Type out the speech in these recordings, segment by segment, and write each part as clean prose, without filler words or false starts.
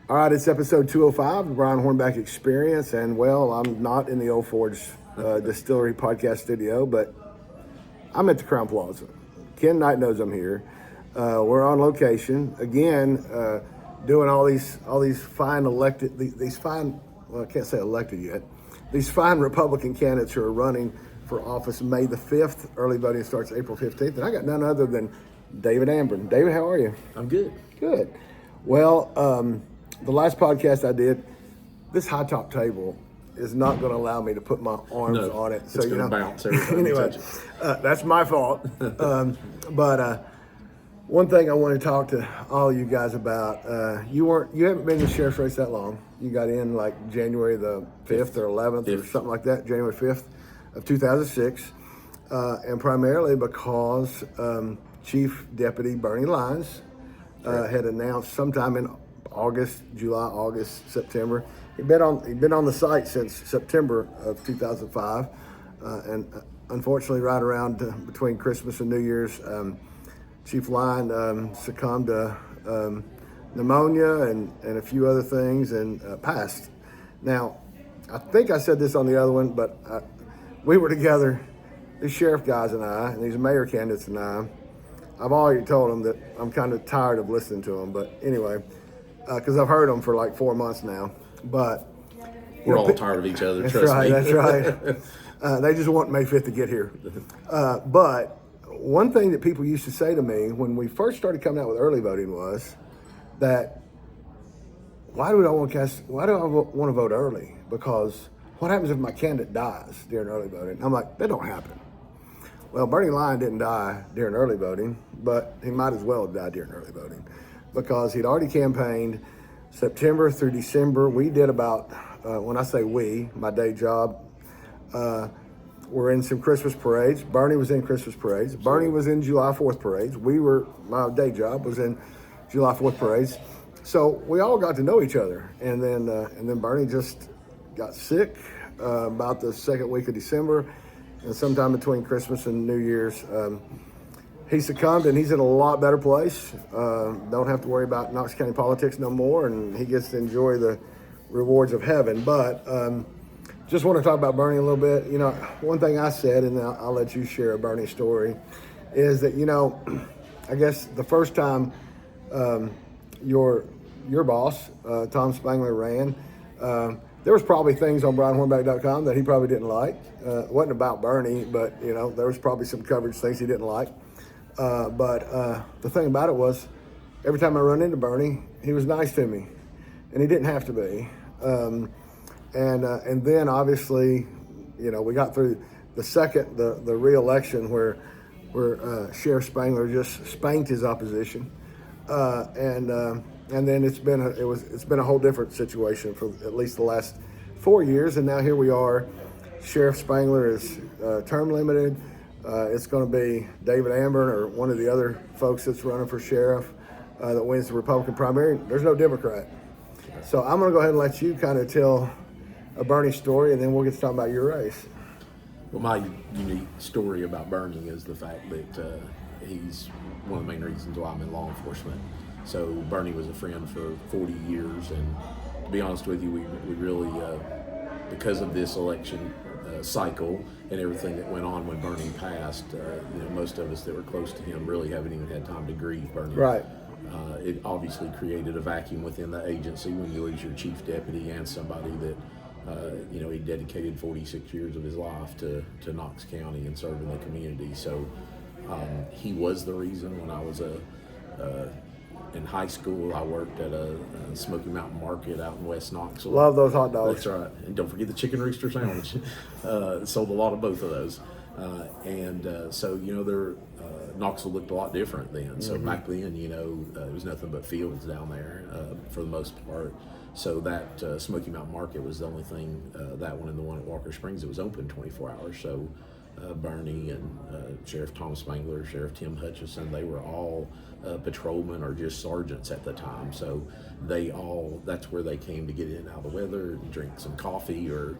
All right, it's episode 205, the Brian Hornback Experience, and well, I'm not in the Old Forge Distillery podcast studio, but I'm at the Crown Plaza. Ken Knight knows I'm here. We're on location again, doing all these fine elected, these fine. Well, I can't say elected yet. These fine Republican candidates who are running for office May the 5th. Early voting starts April 15th, and I got none other than David Amburn. David, how are you? I'm good. Good. Well, the last podcast I did, this high top table is not going to allow me to put my arms on it. So it's going to bounce every time anyway, you touch it. That's my fault. But one thing I want to talk to all you guys about, you haven't been in the sheriff's race that long. You got in like January the 5th or 11th or something like that, January 5th of 2006, and primarily because Chief Deputy Bernie Lyons had announced sometime in July, September. He'd been on the site since September of 2005, and unfortunately, right around between Christmas and New Year's, Chief Lyon succumbed to pneumonia and a few other things and passed. Now, I think I said this on the other one, but we were together, these sheriff guys and I, and these mayor candidates and I've already told them that I'm kind of tired of listening to them, but anyway, because I've heard them for like 4 months now. But we're all tired of each other. That's trust right. me. That's right. They just want May 5th to get here. But one thing that people used to say to me when we first started coming out with early voting was that why do I want to vote early? Because what happens if my candidate dies during early voting? I'm like, that don't happen. Well, Bernie Lyon didn't die during early voting, but he might as well have died during early voting because he'd already campaigned September through December. We did about, when I say we, my day job, we're in some Christmas parades. Bernie was in Christmas parades. Bernie was in July 4th parades. My day job was in July 4th parades. So we all got to know each other. And then Bernie just got sick about the second week of December. And sometime between Christmas and New Year's, he succumbed, and he's in a lot better place. Don't have to worry about Knox County politics no more, and he gets to enjoy the rewards of heaven. But just want to talk about Bernie a little bit. You know, one thing I said, and I'll let you share a Bernie story, is that, you know, I guess the first time your boss, Tom Spangler, ran, there was probably things on BrianHornback.com that he probably didn't like. It wasn't about Bernie, but, you know, there was probably some coverage things he didn't like. But the thing about it was, every time I run into Bernie, he was nice to me, and he didn't have to be. And then obviously, you know, we got through the re-election where Sheriff Spangler just spanked his opposition, and then it's been a whole different situation for at least the last 4 years, and now here we are. Sheriff Spangler is term limited. It's going to be David Amburn or one of the other folks that's running for sheriff that wins the Republican primary. There's no Democrat. So I'm going to go ahead and let you kind of tell a Bernie story, and then we'll get to talk about your race. Well, my unique story about Bernie is the fact that he's one of the main reasons why I'm in law enforcement. So Bernie was a friend for 40 years, and to be honest with you, we really, because of this election cycle and everything that went on when Bernie passed, you know, most of us that were close to him really haven't even had time to grieve Bernie. Right. It obviously created a vacuum within the agency when you lose your chief deputy and somebody that, you know, he dedicated 46 years of his life to Knox County and serving the community. So he was the reason when I was in high school, I worked at a Smoky Mountain Market out in West Knoxville. Love those hot dogs. That's right. And don't forget the chicken rooster sandwich. Sold a lot of both of those. So, you know, Knoxville looked a lot different then. So back then, you know, it was nothing but fields down there for the most part. So that Smoky Mountain Market was the only thing, that one and the one at Walker Springs, that was open 24 hours. So Bernie and Sheriff Tom Spangler, Sheriff Tim Hutchison, they were all patrolmen or just sergeants at the time. So that's where they came to get in and out of the weather and drink some coffee or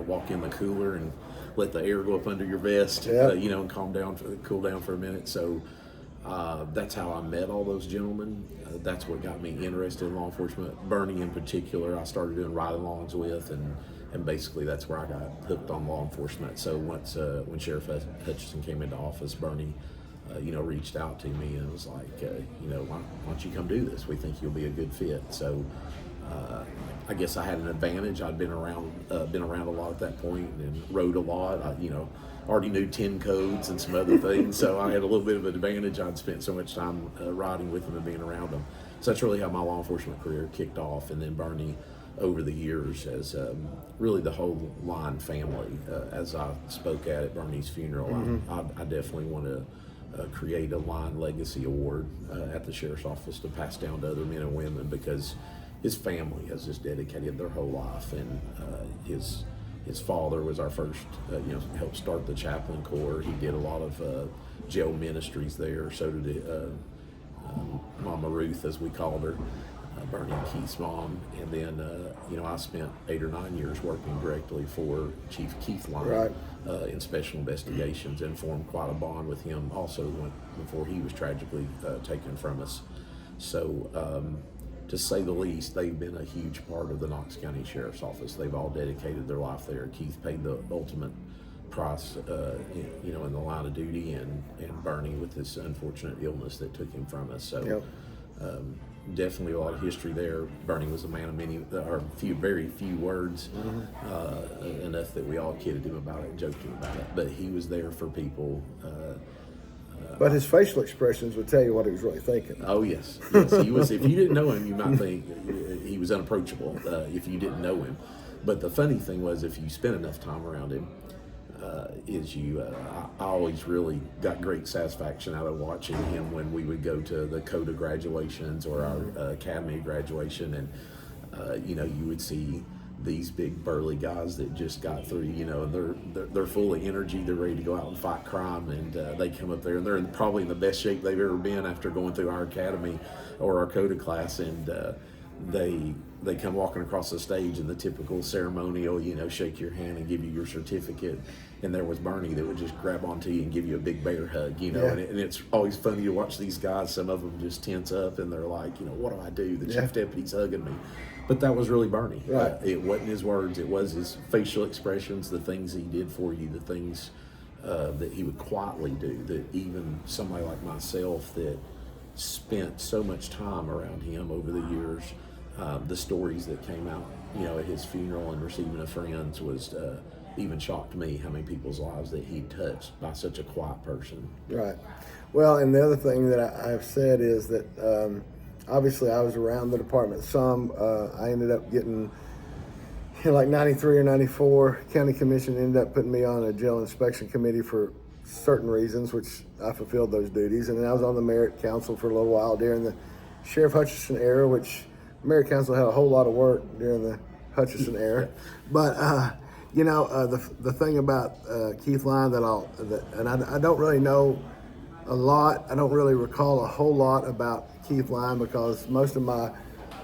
walk in the cooler and let the air go up under your vest, yeah. You know, and cool down for a minute. So That's how I met all those gentlemen. That's what got me interested in law enforcement. Bernie in particular, I started doing ride-alongs with, and basically that's where I got hooked on law enforcement. So once when Sheriff Hutchinson came into office, Bernie, reached out to me and was like, why don't you come do this? We think you'll be a good fit. So I guess I had an advantage. I'd been around a lot at that point and rode a lot. I, already knew 10 codes and some other things, so I had a little bit of an advantage. I'd spent so much time riding with them and being around them. So that's really how my law enforcement career kicked off. And then Bernie, over the years, as really the whole line family. As I spoke at Bernie's funeral, I definitely want to create a line legacy award at the sheriff's office to pass down to other men and women, because his family has just dedicated their whole life, and his father was our first, helped start the chaplain corps. He did a lot of jail ministries there. So did Mama Ruth, as we called her, Bernie and Keith's mom. And then, I spent 8 or 9 years working directly for Chief Keith Line Right. In special investigations, and formed quite a bond with him also before he was tragically taken from us. So, to say the least, they've been a huge part of the Knox County Sheriff's Office. They've all dedicated their life there. Keith paid the ultimate price, in the line of duty, and Bernie with this unfortunate illness that took him from us. So, definitely a lot of history there. Bernie was a man of very few words, enough that we all kidded him about it and joked him about it. But he was there for people. But his facial expressions would tell you what he was really thinking. Oh yes, he was. If you didn't know him, you might think he was unapproachable. If you didn't know him, but the funny thing was, if you spent enough time around him, I always really got great satisfaction out of watching him when we would go to the CODA graduations or our academy graduation, and you would see these big burly guys that just got through, and they're full of energy. They're ready to go out and fight crime, and they come up there and they're probably in the best shape they've ever been after going through our academy or our CODA class, and they come walking across the stage in the typical ceremonial, shake your hand and give you your certificate. And there was Bernie that would just grab onto you and give you a big bear hug, and it's always funny to watch these guys. Some of them just tense up and they're like, what do I do? The chief deputy's hugging me. But that was really Bernie. Right. It wasn't his words, it was his facial expressions, the things he did for you, the things that he would quietly do, that even somebody like myself that spent so much time around him over the years, the stories that came out, at his funeral and receiving of friends was even shocked me how many people's lives that he touched by such a quiet person. Right. Well, and the other thing that I've said is that obviously I was around the department some. I ended up getting, like 93 or 94, county commission ended up putting me on a jail inspection committee for certain reasons, which I fulfilled those duties. And then I was on the merit council for a little while during the Sheriff Hutchinson era, which merit council had a whole lot of work during the Hutchinson era. But the thing about Keith Line I don't really know a lot. I don't really recall a whole lot about Keith Line, because most of my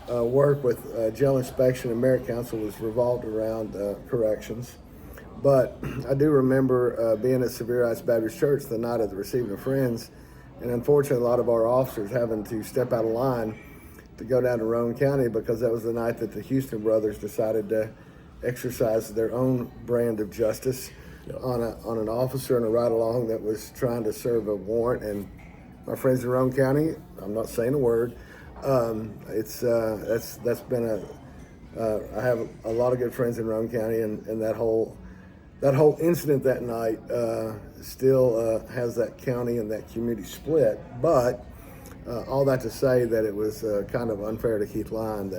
work with jail inspection and merit council was revolved around corrections. But I do remember being at Severe Heights Baptist Church the night of the Receiving of Friends, and unfortunately a lot of our officers having to step out of line to go down to Roane County, because that was the night that the Houston brothers decided to exercise their own brand of justice on an officer and a ride-along that was trying to serve a warrant. And my friends in Roane County, I'm not saying a word, that's been I have a lot of good friends in Roane County, and that whole incident that night still has that county and that community split. But all that to say that it was kind of unfair to Keith Line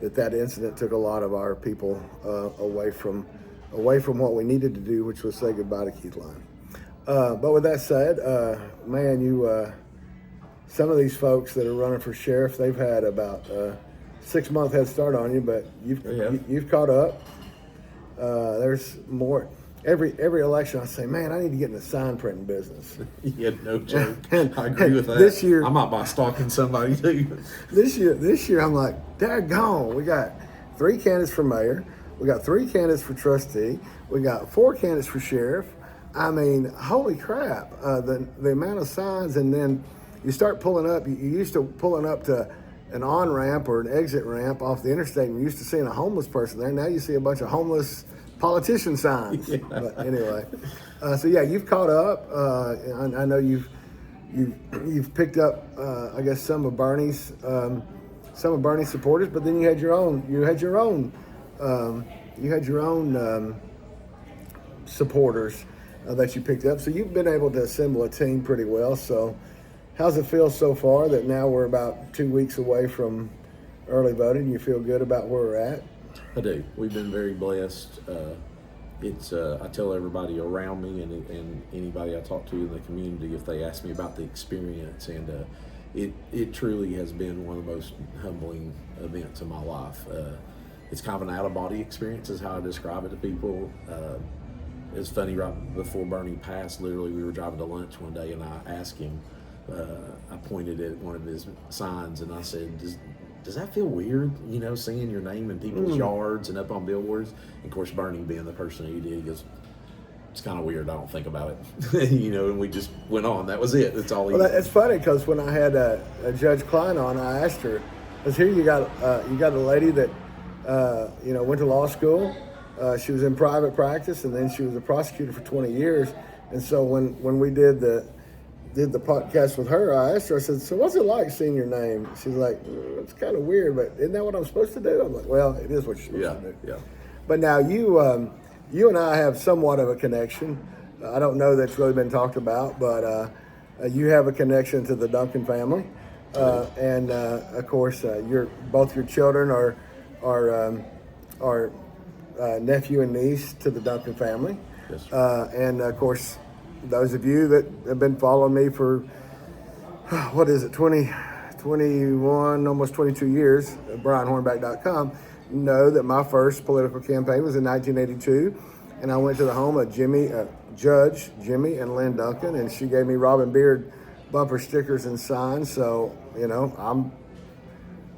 that incident took a lot of our people away from what we needed to do, which was say goodbye to Keith Line. But with that said, some of these folks that are running for sheriff, they've had about 6-month head start on you, but you've caught up. There's more. Every election I say, man, I need to get in the sign printing business. Yeah, no joke. I agree with that. This year, I might buy stock in somebody too. This year I'm like, daggone, we got 3 candidates for mayor, we got 3 candidates for trustee, we got 4 candidates for sheriff. I mean, holy crap, the amount of signs. And then you start pulling up. You used to pulling up to an on ramp or an exit ramp off the interstate, and you're used to seeing a homeless person there. Now you see a bunch of homeless politician signs. Yeah. But anyway, so yeah, you've caught up. I know you've picked up, I guess, some of Bernie's supporters, but then you had your own supporters that you picked up. So you've been able to assemble a team pretty well. So how's it feel so far that now we're about 2 weeks away from early voting? You feel good about where we're at? I do. We've been very blessed. I tell everybody around me and anybody I talk to in the community if they ask me about the experience, and it truly has been one of the most humbling events of my life. It's kind of an out-of-body experience is how I describe it to people. It's funny, right before Bernie passed, literally we were driving to lunch one day and I asked him, I pointed at one of his signs and I said, does that feel weird, seeing your name in people's yards and up on billboards? And of course, Bernie being the person he did, he goes, it's kind of weird, I don't think about it. And we just went on. That was it. That's all he did. It's funny because when I had Judge Klein on, I asked her, because here you got a lady that went to law school. She was in private practice, and then she was a prosecutor for 20 years. And so when we did the podcast with her, I asked her, I said, so what's it like seeing your name? She's like, it's kind of weird, but isn't that what I'm supposed to do? I'm like, well, it is what you're supposed to do. Yeah. But now you and I have somewhat of a connection. I don't know that's really been talked about, but you have a connection to the Duncan family. And of course, both your children are nephew and niece to the Duncan family. Yes. And of course, those of you that have been following me for, 21, almost 22 years, BrianHornback.com, know that my first political campaign was in 1982. And I went to the home of Judge Jimmy and Lynn Duncan, and she gave me Robin Beard bumper stickers and signs. So, I'm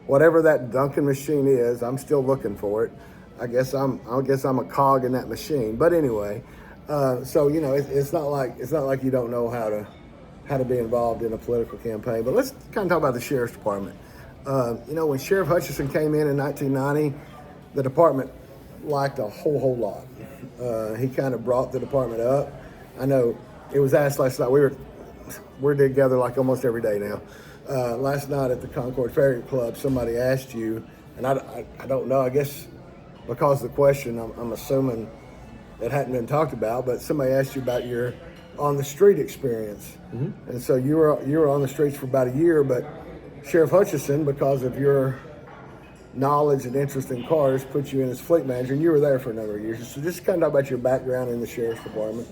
whatever that Duncan machine is, I'm still looking for it. I guess I'm a cog in that machine. But anyway, so it's not like you don't know how to be involved in a political campaign. But let's kind of talk about the sheriff's department. When Sheriff Hutchison came in 1990, the department lacked a whole lot. He kind of brought the department up. I know it was asked last night. We're together like almost every day now. Last night at the Concord Ferry Club, somebody asked you, and I don't know. I guess because of the question, I'm assuming it hadn't been talked about, but somebody asked you about your on the street experience, and so you were on the streets for about a year, but Sheriff Hutchison, because of your knowledge and interest in cars, put you in as fleet manager, and you were there for a number of years. So just kind of talk about your background in the sheriff's department.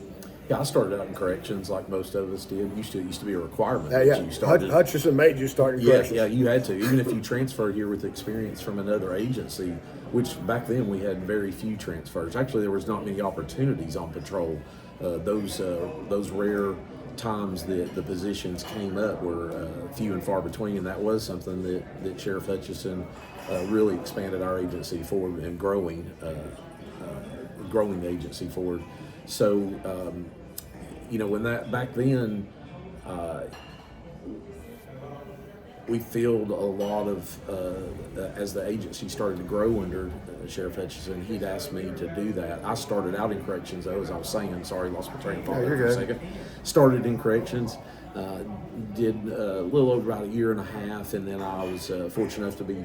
Yeah, I started out in corrections like most of us did. Used to be a requirement. You started. Hutchison made you start in corrections. Yeah, you had to. Even if you transferred here with experience from another agency, which back then we had very few transfers. Actually, there was not many opportunities on patrol. Those rare times that the positions came up were few and far between, and that was something that Sheriff Hutchison really expanded our agency forward and growing the agency forward. So, when that back then, we filled a lot of, as the agency started to grow under Sheriff Hutchison, he'd asked me to do that. I started out in corrections, though, as I was saying. Sorry, lost my train of thought there for a second. Started in corrections, did a little over about a year and a half, and then I was fortunate enough to be,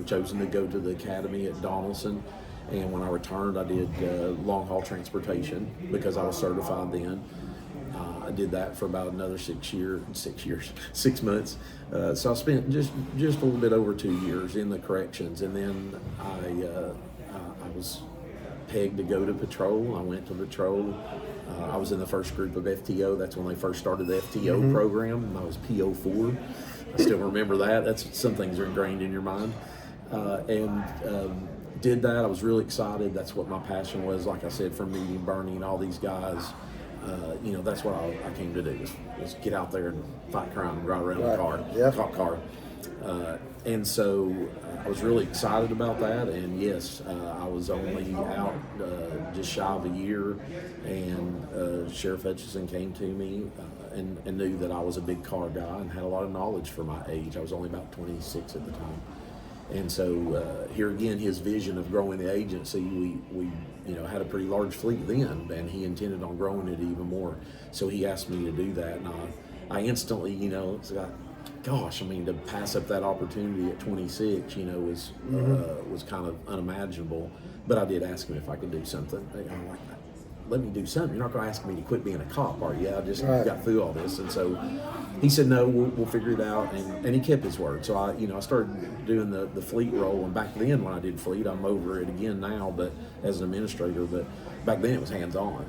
chosen to go to the academy at Donaldson. And when I returned, I did long-haul transportation because I was certified then. I did that for about another 6 months. So I spent just a little bit over 2 years in the corrections, and then I was pegged to go to patrol. I went to patrol. I was in the first group of FTO. That's when they first started the FTO program. I was PO4. I still remember that. That's some things are ingrained in your mind. Did that. I was really excited. That's what my passion was. Like I said, from meeting Bernie and all these guys, that's what I came to do was get out there and fight crime and ride around the cop car. And so I was really excited about that. And yes, I was only out just shy of a year, and Sheriff Hutchison came to me and knew that I was a big car guy and had a lot of knowledge for my age. I was only about 26 at the time. And so here again, his vision of growing the agency, we had a pretty large fleet then, and he intended on growing it even more. So he asked me to do that, and I instantly, it's like, gosh, to pass up that opportunity at 26, was kind of unimaginable. But I did ask him if I could do something. I'm like, let me do something. You're not going to ask me to quit being a cop, are you? I just got through all this. And so he said, no, we'll figure it out. And he kept his word. So I started doing the fleet role. And back then when I did fleet, I'm over it again now, but as an administrator, but back then it was hands-on.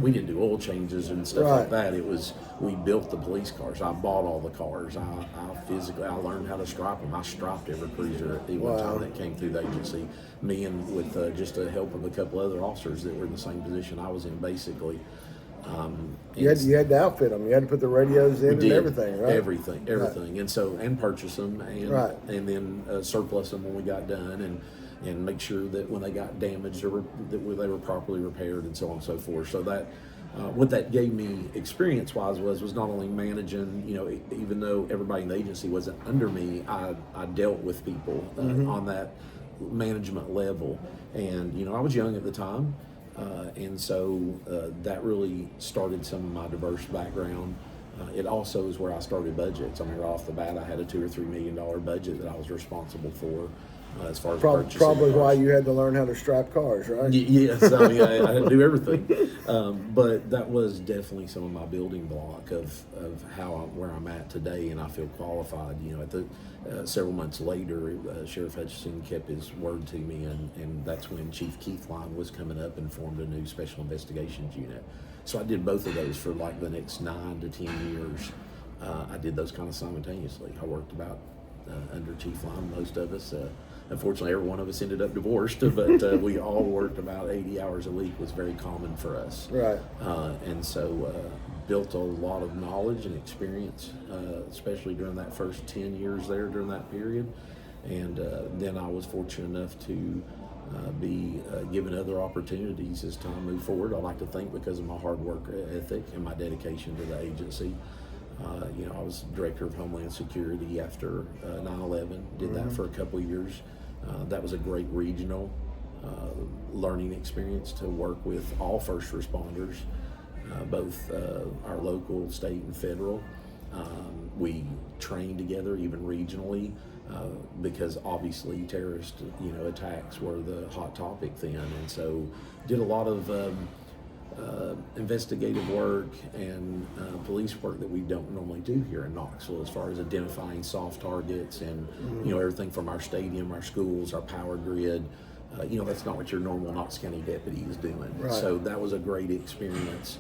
We didn't do oil changes and stuff like that. It was, we built the police cars. I bought all the cars. I learned how to stripe them. I striped every cruiser at the one time that came through the agency. Me and with just the help of a couple other officers that were in the same position I was in, basically. You had to outfit them. You had to put the radios in and everything, right? Everything, and purchase them, and then surplus them when we got done, and make sure that when they got damaged, that they were properly repaired, and so on and so forth. So that what that gave me experience-wise was not only managing, even though everybody in the agency wasn't under me, I dealt with people on that management level, and I was young at the time. And so that really started some of my diverse background. It also is where I started budgets. Right off the bat, I had a $2 or $3 million budget that I was responsible for as far as purchasing. Probably why you had to learn how to stripe cars, right? Yes, I had to do everything. But that was definitely some of my building block of where I'm at today, and I feel qualified. Several months later, Sheriff Hutchinson kept his word to me, and that's when Chief Keith Line was coming up and formed a new Special Investigations Unit. So I did both of those for like the next 9 to 10 years. I did those kind of simultaneously. I worked about under Chief Line, most of us. Unfortunately, every one of us ended up divorced, but we all worked about 80 hours a week. Was very common for us. Right. And so built a lot of knowledge and experience, especially during that first 10 years there during that period. And then I was fortunate enough to be given other opportunities as time moved forward. I like to think because of my hard work ethic and my dedication to the agency. I was director of Homeland Security after 9/11, did that for a couple of years. That was a great regional learning experience to work with all first responders, both our local, state, and federal. We trained together even regionally because obviously terrorist attacks were the hot topic then, and so did a lot of investigative work and police work that we don't normally do here in Knoxville, as far as identifying soft targets and everything from our stadium, our schools, our power grid. That's not what your normal Knox County deputy is doing. Right. So that was a great experience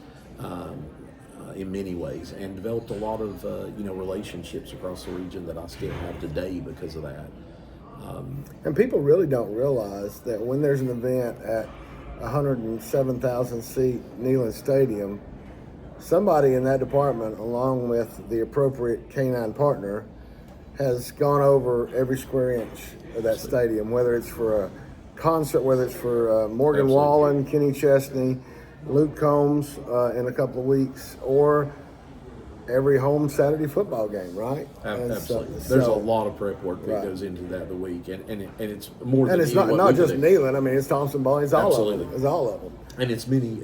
in many ways, and developed a lot of relationships across the region that I still have today because of that. And people really don't realize that when there's an event at 107,000 seat Neyland Stadium, somebody in that department, along with the appropriate canine partner, has gone over every square inch of that stadium, whether it's for a concert, whether it's for Morgan Wallen, Kenny Chesney, Luke Combs in a couple of weeks, or every home Saturday football game, right? Absolutely. There's a lot of prep work that goes into that the week, and it's more than. And it's not just Neyland. It's Thompson Ball. It's all of them. It's all of them. And it's many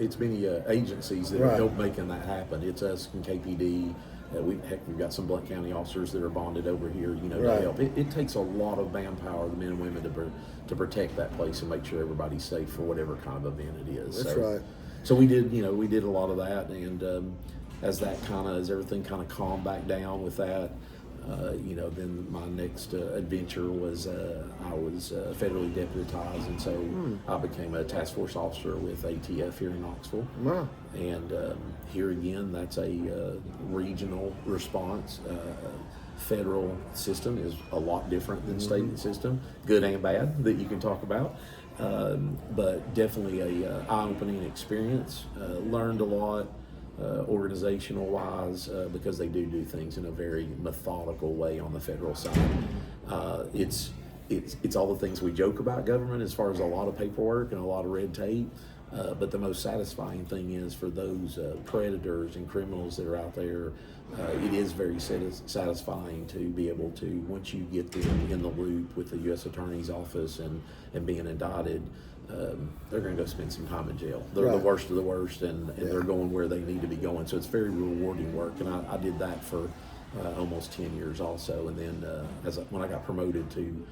agencies that help making that happen. It's us and KPD. We've got some Blount County officers that are bonded over here, to help. It takes a lot of manpower, the men and women, to protect that place and make sure everybody's safe for whatever kind of event it is. That's right. So we did a lot of that, and as everything kind of calmed back down with that, then my next adventure was I was federally deputized, and so I became a task force officer with ATF here in Knoxville. Wow. And here again, that's a regional response. Federal system is a lot different than state system, good and bad, that you can talk about. But definitely a eye-opening experience. Learned a lot. Organizational wise, because they do things in a very methodical way on the federal side. It's all the things we joke about government, as far as a lot of paperwork and a lot of red tape, But the most satisfying thing is for those predators and criminals that are out there, it is very satisfying to be able to, once you get them in the loop with the U.S. Attorney's Office and being indicted, they're going to go spend some time in jail. They're the worst of the worst, and they're going where they need to be going. So it's very rewarding work, and I did that for almost 10 years also. And then when I got promoted to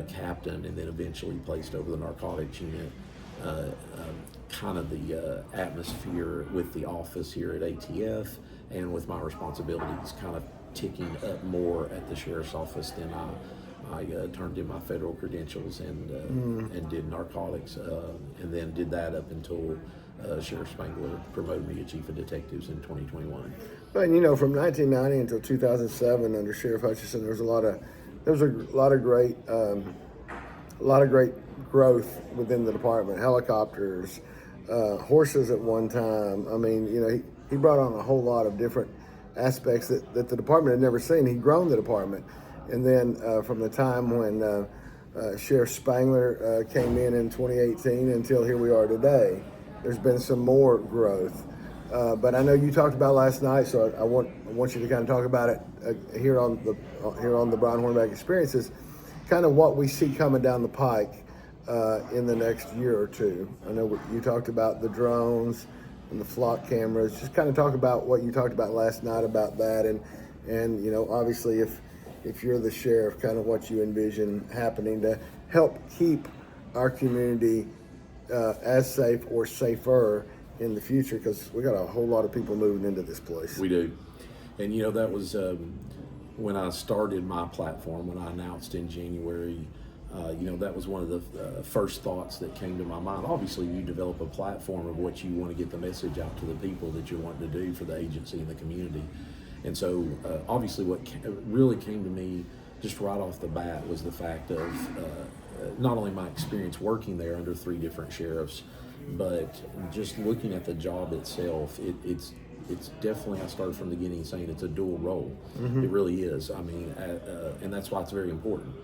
captain and then eventually placed over the narcotics unit, kind of the atmosphere with the office here at ATF and with my responsibilities kind of ticking up more at the sheriff's office, then I turned in my federal credentials and did narcotics, and then did that up until Sheriff Spangler promoted me to chief of detectives in 2021. But from 1990 until 2007 under Sheriff Hutchison, there was a lot of great growth within the department. Helicopters, horses at one time. I mean, he brought on a whole lot of different aspects that the department had never seen. He'd grown the department. And then from the time when Sheriff Spangler came in 2018 until here we are today, there's been some more growth. But I know you talked about last night, so I want you to kind of talk about it here on the Brian Hornback Experiences, kind of what we see coming down the pike in the next year or two. I know you talked about the drones and the flock cameras. Just kind of talk about what you talked about last night about that, and obviously if you're the sheriff, kind of what you envision happening to help keep our community as safe or safer in the future, because we got a whole lot of people moving into this place. We do. And that was when I started my platform, when I announced in January, that was one of the first thoughts that came to my mind. Obviously, you develop a platform of what you want to get the message out to the people that you're wanting to do for the agency and the community. And so, obviously, what really came to me just right off the bat was the fact of not only my experience working there under 3 different sheriffs, but just looking at the job itself. It's definitely, I started from the beginning saying it's a dual role. It really is. I mean, and that's why it's very important.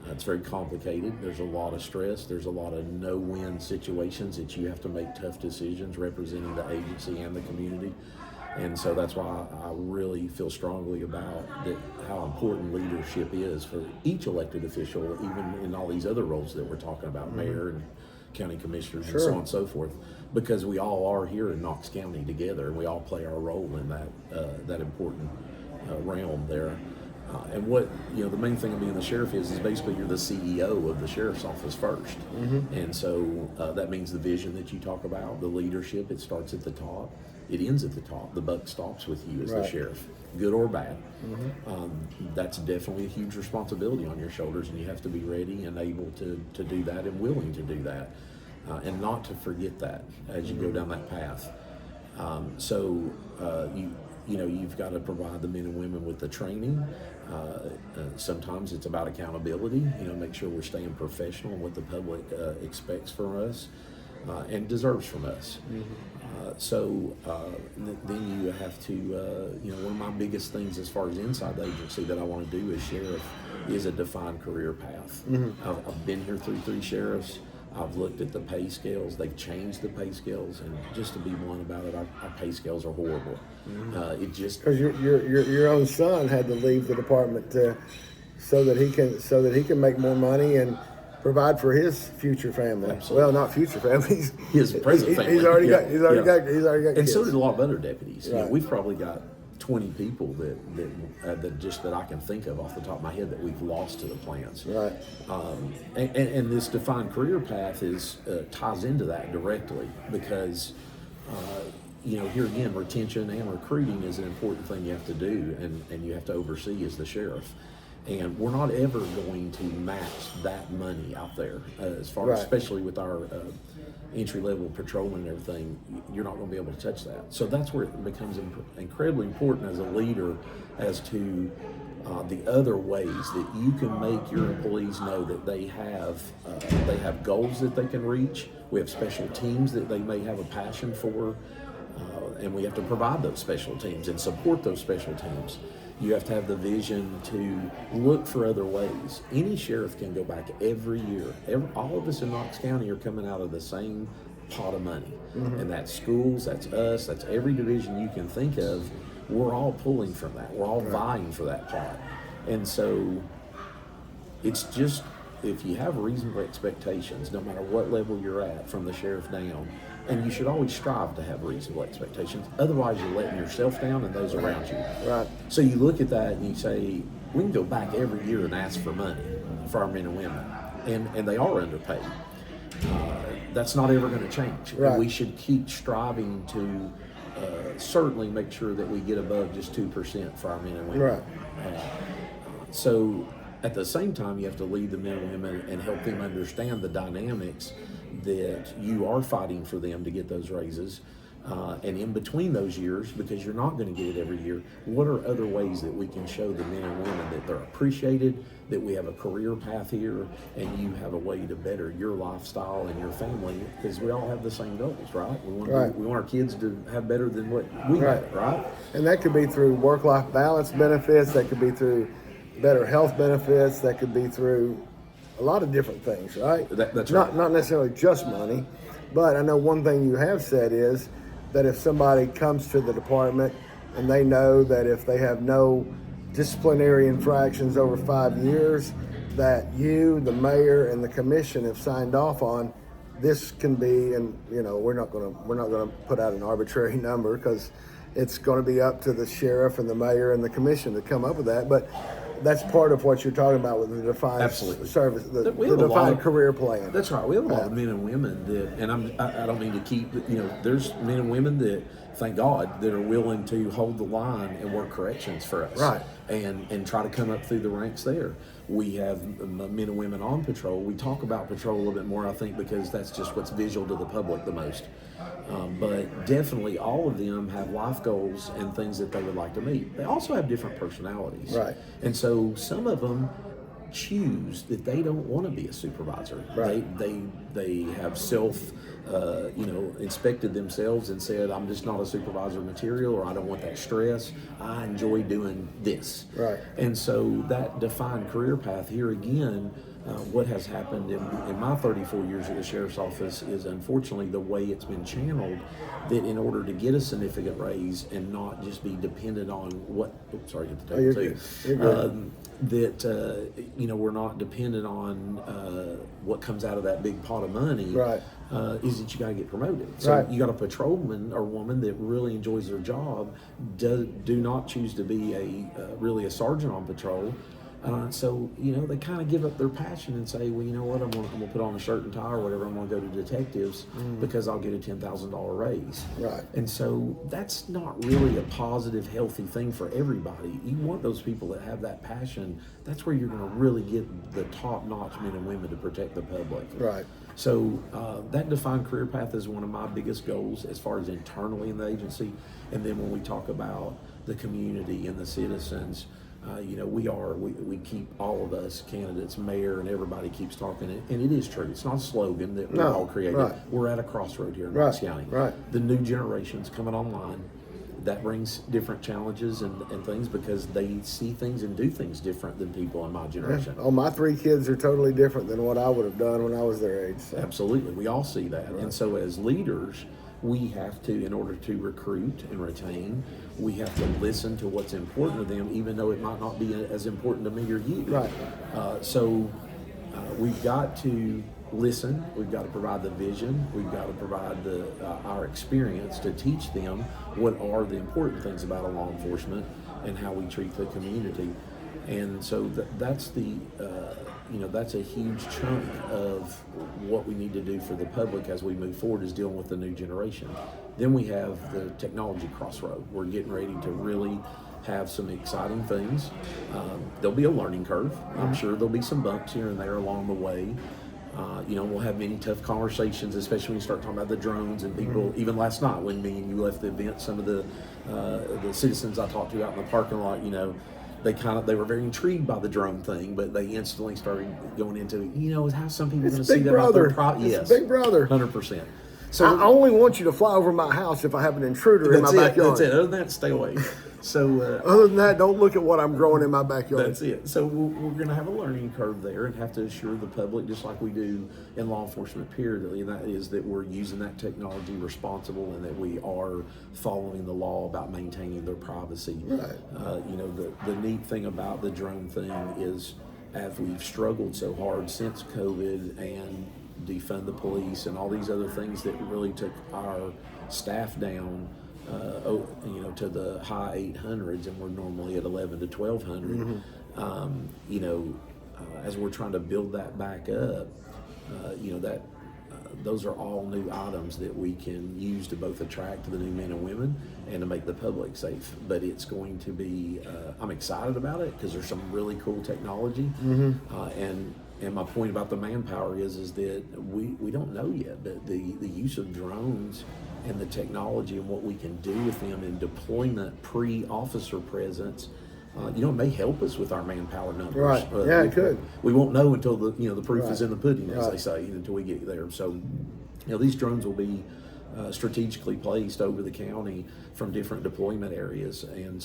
It's very complicated. There's a lot of stress. There's a lot of no-win situations that you have to make tough decisions representing the agency and the community. And so that's why I really feel strongly about how important leadership is for each elected official, even in all these other roles that we're talking about, mayor and county commissioners and so on and so forth, because we all are here in Knox County together, and we all play our role in that important realm there. And what the main thing of being the sheriff is basically you're the CEO of the sheriff's office first. And so that means the vision that you talk about, the leadership, it starts at the top, it ends at the top. The buck stops with you as the sheriff, good or bad. That's definitely a huge responsibility on your shoulders, and you have to be ready and able to do that and willing to do that, and not to forget that as you go down that path. You've got to provide the men and women with the training. Sometimes it's about accountability, make sure we're staying professional in what the public expects from us and deserves from us. Then you have to, one of my biggest things as far as inside the agency that I want to do as sheriff is a defined career path. I've been here through 3 sheriffs. I've looked at the pay scales. They've changed the pay scales, and just to be blunt about it, our pay scales are horrible. It just because your own son had to leave the department so that he can make more money and provide for his future family. Absolutely. Well, not future family. His present family. He's already got And kids. so did a lot of other deputies. Right. We've probably got 20 people that I can think of off the top of my head that we've lost to the plants. Right. And this defined career path ties into that directly, because here again, retention and recruiting is an important thing you have to do and you have to oversee as the sheriff. And we're not ever going to match that money out there, as far as, especially with our entry-level patrolmen and everything. You're not going to be able to touch that. So that's where it becomes incredibly important as a leader as to the other ways that you can make your employees know that they have goals that they can reach. We have special teams that they may have a passion for, and we have to provide those special teams and support those special teams. You have to have the vision to look for other ways. Any sheriff can go back every year. All of us in Knox County are coming out of the same pot of money. And that's schools, that's us, that's every division you can think of. We're all pulling from that. We're all vying for that pot. And so it's just, if you have reasonable expectations, no matter what level you're at, from the sheriff down, and you should always strive to have reasonable expectations. Otherwise, you're letting yourself down and those around you. Right. So you look at that and you say, we can go back every year and ask for money for our men and women, and they are underpaid. That's not ever going to change. Right. We should keep striving to certainly make sure that we get above just 2% for our men and women. Right. So at the same time, you have to lead the men and women and help them understand the dynamics that you are fighting for them to get those raises. And in between those years, because you're not going to get it every year, what are other ways that we can show the men and women that they're appreciated, that we have a career path here, and you have a way to better your lifestyle and your family, because we all have the same goals, right? We want, we want our kids to have better than what we have, right? And that could be through work-life balance benefits, that could be through better health benefits, that could be through a lot of different things, right? That's right. Not necessarily just money, but I know one thing you have said is that if somebody comes to the department and they know that if they have no disciplinary infractions over 5 years, that you, the mayor, and the commission have signed off on, this can be, and you know, we're not going to put out an arbitrary number because it's going to be up to the sheriff and the mayor and the commission to come up with that, but that's part of what you're talking about with the defined service, the defined career plan. That's right. We have a lot of men and women that, and I don't mean to keep, you know, there's men and women that, thank God, that are willing to hold the line and work corrections for us. Right. And try to come up through the ranks there. We have men and women on patrol. We talk about patrol a little bit more, I think, because that's just what's visual to the public the most. But definitely all of them have life goals and things that they would like to meet. They also have different personalities. Right. And so some of them choose that they don't want to be a supervisor. Right. They have inspected themselves and said, I'm just not a supervisor material, or I don't want that stress. I enjoy doing this. Right. And so that defined career path here again, what has happened in my 34 years at the sheriff's office is unfortunately the way it's been channeled, that in order to get a significant raise and not just be dependent on what, sorry, get the table too. You're good. That we're not dependent on what comes out of that big pot of money. Right. Is that you got to get promoted. So Right. you got a patrolman or woman that really enjoys their job, do not choose to be really a sergeant on patrol. So they kind of give up their passion and say, well, you know what, I'm gonna put on a shirt and tie or whatever. I'm gonna go to detectives because I'll get a $10,000 raise. Right. And so that's not really a positive, healthy thing for everybody. You want those people that have that passion. That's where you're gonna really get the top-notch men and women to protect the public. Right. So that defined career path is one of my biggest goals as far as internally in the agency. And then when we talk about the community and the citizens, we keep all of us candidates, mayor, and everybody keeps talking it, and it is true. It's not a slogan that we all created. Right. We're at a crossroad here in Knox County. Right. The new generation's coming online. That brings different challenges and things because they see things and do things different than people in my generation. Oh, my 3 kids are totally different than what I would have done when I was their age. So. Absolutely. We all see that. Right. And so as leaders, we have to, in order to recruit and retain, we have to listen to what's important to them, even though it might not be as important to me or you. Right. We've got to listen. We've got to provide the vision. We've got to provide our experience to teach them what are the important things about a law enforcement and how we treat the community. And so that's that's a huge chunk of what we need to do for the public as we move forward, is dealing with the new generation. Then we have the technology crossroad. We're getting ready to really have some exciting things. There'll be a learning curve. I'm sure there'll be some bumps here and there along the way. We'll have many tough conversations, especially when you start talking about the drones and people. Even last night when me and you left the event, some of the citizens I talked to out in the parking lot, they were very intrigued by the drone thing, but they instantly started going into, how some people are going to see that about their It's Big Brother. 100%. So I only want you to fly over my house if I have an intruder in my backyard. That's it. Other than that, stay away. So other than that, don't look at what I'm growing in my backyard. that's it. So we're going to have a learning curve there and have to assure the public, just like we do in law enforcement period, and that is that we're using that technology responsible and that we are following the law about maintaining their privacy. Right. The neat thing about the drone thing is, as we've struggled so hard since COVID and defund the police and all these other things that really took our staff down, to the high 800s, and we're normally at 11 to 1200. As we're trying to build that back up, those are all new items that we can use to both attract the new men and women and to make the public safe. But it's going to be, I'm excited about it because there's some really cool technology. And my point about the manpower is that we don't know yet, but the use of drones and the technology and what we can do with them in deployment pre-officer presence, it may help us with our manpower numbers. Right. It could. We won't know until the proof is Right. in the pudding, as Right. they say, until we get there. So, these drones will be strategically placed over the county from different deployment areas, and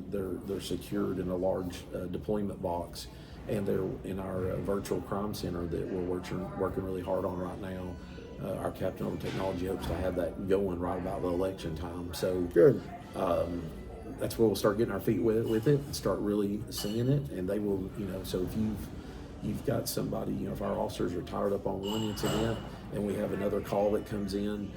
they're secured in a large deployment box, and they're in our virtual crime center that we're working really hard on right now. Our captain of technology hopes to have that going right about the election time. So Good. That's where we'll start getting our feet with it and start really seeing it. And they will, so if you've got somebody, if our officers are tired up on one incident and we have another call that comes in,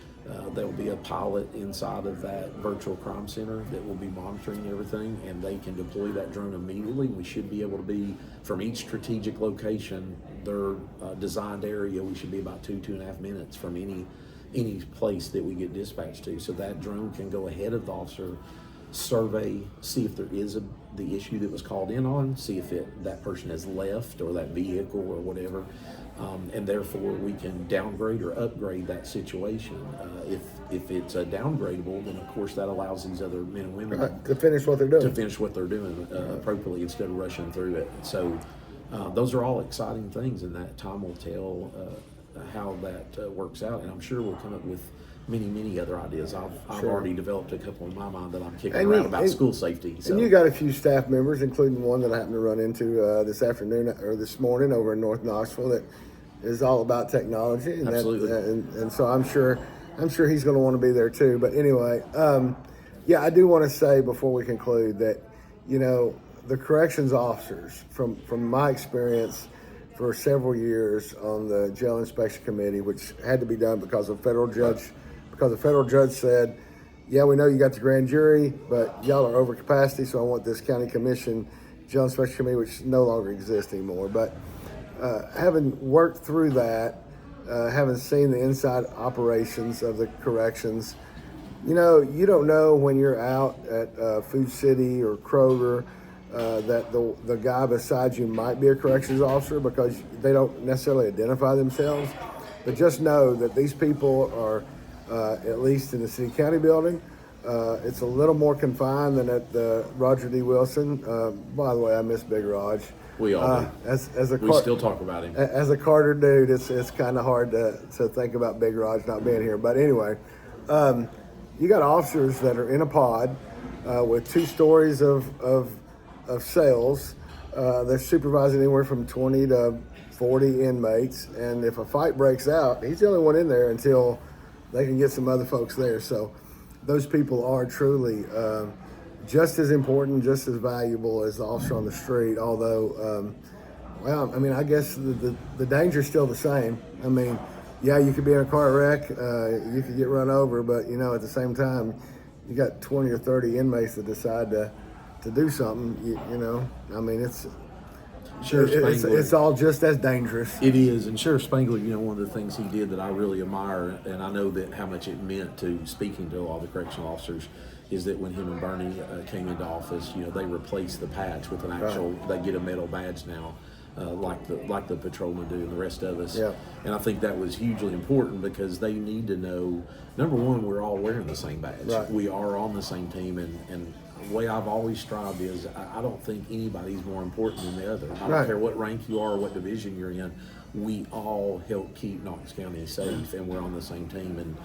there will be a pilot inside of that virtual crime center that will be monitoring everything, and they can deploy that drone immediately. We should be able to be from each strategic location, their designed area. We should be about 2.5 minutes from any place that we get dispatched to. So that drone can go ahead of the officer, survey, see if there is the issue that was called in on, see if that person has left or that vehicle or whatever, and therefore we can downgrade or upgrade that situation. If it's downgradable, then of course that allows these other men and women to finish what they're doing. Appropriately instead of rushing through it. So those are all exciting things, and that time will tell how that works out, and I'm sure we'll come up with many other ideas. I've already developed a couple in my mind that I'm kicking around about school safety. So. And you got a few staff members, including one that I happened to run into this afternoon or this morning over in North Knoxville, that is all about technology. And Absolutely. And so I'm sure he's going to want to be there too. But anyway, I do want to say before we conclude that, the corrections officers, from my experience for several years on the jail inspection committee, which had to be done because a federal judge said, yeah, we know you got the grand jury, but y'all are over capacity, so I want this county commission, jail inspection committee, which no longer exists anymore. But having worked through that, having seen the inside operations of the corrections, you don't know when you're out at Food City or Kroger that the guy beside you might be a corrections officer because they don't necessarily identify themselves. But just know that these people are, at least in the city county building, it's a little more confined than at the Roger D. Wilson. By the way, I miss Big Raj. We all do. We still talk about him. As a Carter dude, it's kind of hard to think about Big Raj not being here. But anyway, you got officers that are in a pod with 2 stories of cells. They're supervising anywhere from 20 to 40 inmates, and if a fight breaks out, he's the only one in there until they can get some other folks there. So those people are truly just as important, just as valuable as the officer on the street, although, I guess the danger's still the same. You could be in a car wreck, you could get run over, but, at the same time, you got 20 or 30 inmates that decide to do something, it's all just as dangerous. It is, and Sheriff Spangler, one of the things he did that I really admire, and I know that how much it meant to speaking to all the correctional officers, is that when him and Bernie came into office, they replaced the patch with an actual. Right. They get a metal badge now, like the patrolmen do, and the rest of us. Yeah. And I think that was hugely important because they need to know. Number one, we're all wearing the same badge. Right. We are on the same team, and the way I've always strived is I don't think anybody's more important than the other. I don't Right. care what rank you are or what division you're in. We all help keep Knox County safe, and we're on the same team. And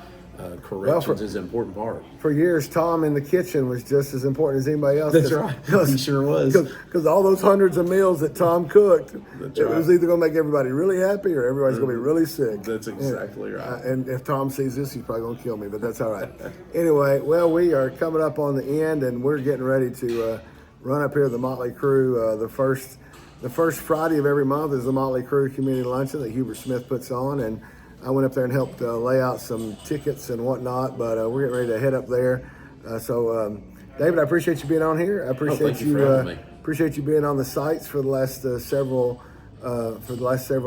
corrections is an important part. For years, Tom in the kitchen was just as important as anybody else. That's right. He sure was. Because all those hundreds of meals that Tom cooked, That's it right. was either going to make everybody really happy or everybody's going to be really sick. That's exactly right. And if Tom sees this, he's probably going to kill me, but that's all right. Anyway, well, we are coming up on the end, and we're getting ready to run up here the Motley Crew. The first Friday of every month is the Motley Crew Community Luncheon that Hubert Smith puts on, and I went up there and helped lay out some tickets and whatnot, but we're getting ready to head up there. David, I appreciate you being on here. I appreciate thank you for having me. Appreciate you being on the sites for the last several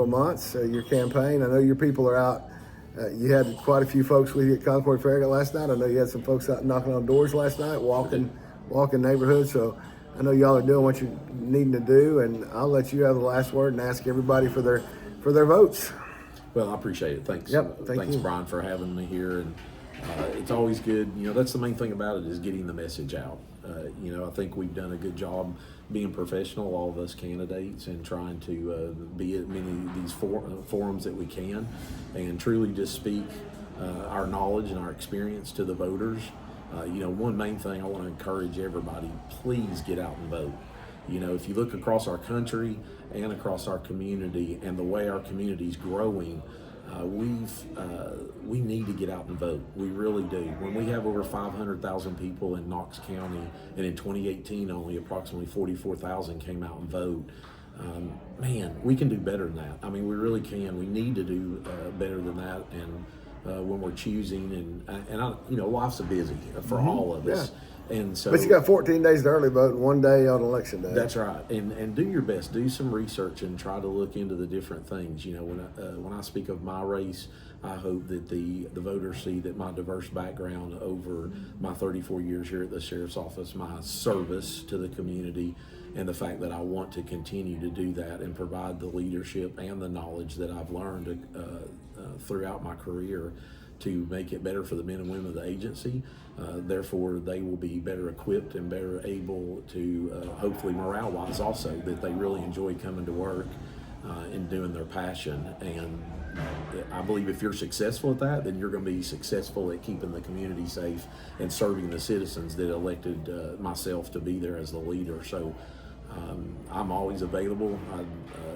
months. Your campaign. I know your people are out. You had quite a few folks with you at Concord Farragut last night. I know you had some folks out knocking on doors last night, walking neighborhoods. So I know y'all are doing what you're needing to do, and I'll let you have the last word and ask everybody for their votes. Well, I appreciate it. Thanks. Yep, thanks, you. Brian, for having me here. And it's always good. That's the main thing about it is getting the message out. I think we've done a good job being professional, all of us candidates, and trying to be at many of these forums that we can, and truly just speak our knowledge and our experience to the voters. One main thing I want to encourage everybody: please get out and vote. If you look across our country and across our community and the way our community is growing, we need to get out and vote. We really do. When we have over 500,000 people in Knox County, and in 2018 only approximately 44,000 came out and vote, man, we can do better than that. I mean, we really can. We need to do better than that. And when we're choosing, life's a busy for all of us. Yeah. And so, But you got 14 days to early vote and 1 day on election day. That's right, and do your best. Do some research and try to look into the different things. When I speak of my race, I hope that the voters see that my diverse background over my 34 years here at the sheriff's office, my service to the community, and the fact that I want to continue to do that and provide the leadership and the knowledge that I've learned throughout my career to make it better for the men and women of the agency. Therefore, they will be better equipped and better able to, hopefully morale-wise also, that they really enjoy coming to work and doing their passion. And I believe if you're successful at that, then you're going to be successful at keeping the community safe and serving the citizens that elected myself to be there as the leader. So I'm always available. I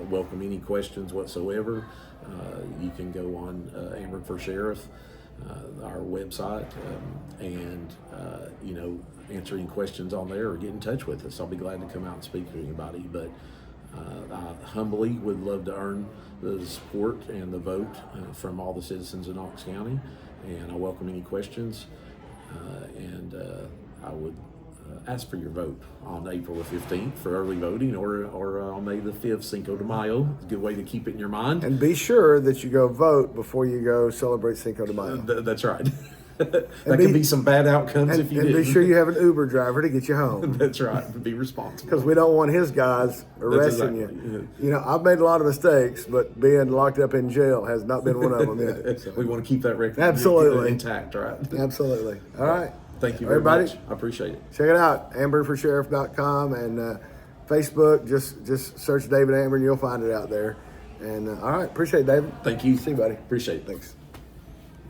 welcome any questions whatsoever. You can go on Amburn for Sheriff, our website, and answer any questions on there or get in touch with us. I'll be glad to come out and speak to anybody. But I humbly would love to earn the support and the vote from all the citizens of Knox County, and I welcome any questions. And I would ask for your vote on April the 15th for early voting, or on May the 5th, Cinco de Mayo. It's a good way to keep it in your mind. And be sure that you go vote before you go celebrate Cinco de Mayo. That's right. That could be some bad outcomes if you didn't. And be sure you have an Uber driver to get you home. That's right. Be responsible. Because we don't want his guys arresting you. I've made a lot of mistakes, but being locked up in jail has not been one of them yet. We want to keep that record absolutely intact, right? Absolutely. All right. Thank you very much. I appreciate it. Check it out, AmburnForSheriff.com, and Facebook. Just search David Amburn, you'll find it out there. And all right, appreciate it, David. Thank you. See you, buddy. Appreciate it. Thanks.